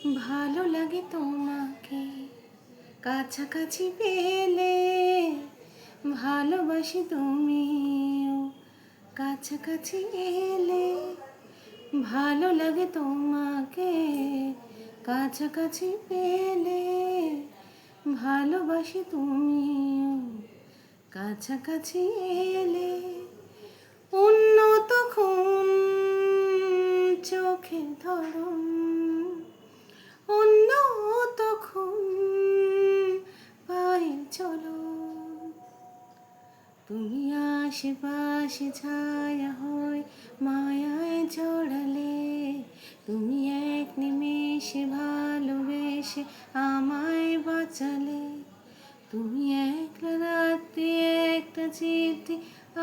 ভালো লাগে তোমাকে কাছাকাছি পেলে, ভালোবাসি তুমিও কাছাকাছি এলে। ভালো লাগে তোমাকে কাছাকাছি পেলে, ভালোবাসি তুমিও কাছাকাছি এলে। অন্য তখন চোখের ধরন, অন্য তখন পায়ে চলো। তুমি আশেপাশে ছায়া হয় মায়ায় জড়ালে, তুমি এক নিমেষে ভালোবেসে আমায় বাঁচালে। তুমি একলা রাত্রি একটা চিঠি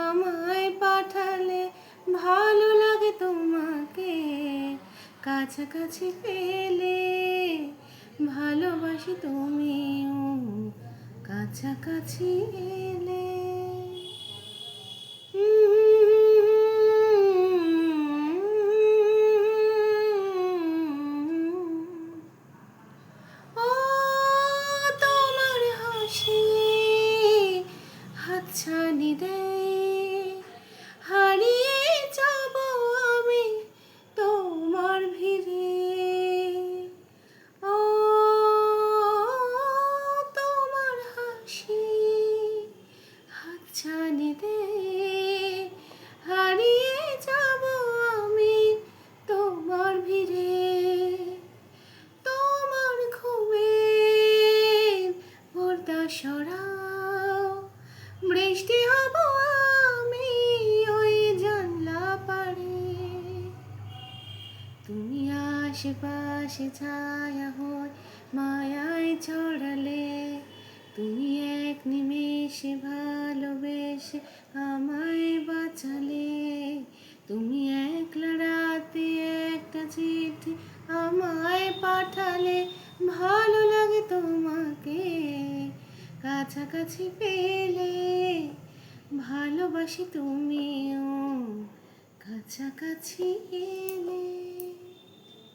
আমায় পাঠালে। ভালো লাগে তোমাকে কাছাকাছি পেলে, ভালোবাসি তুমিও কাছাকাছি এলে। ও তোমার হাসি হাতছানি দেয়, হারিয়ে যাব আমি তোমার ভিড়ে। ও তোমার হাসি হাতছানি দেয়, হারিয়ে যাব আমি তোমার ভিড়ে। তোমার ঘুমের পর্দা সরাও, বৃষ্টি হব আমি ওই জানলা পারে। তুমি আশেপাশে ছায়া হয় মায়ায় ছড়ালে, তুমি এক নিমেষে ভালোবেসে আমায় বাঁচালে। তুমি একলা রাতে একটা চিঠি আমায় পাঠালে। ভালো লাগে তোমাকে কাছাকাছি পেলে, ভালোবাসি তুমিও কাছাকাছি এলে।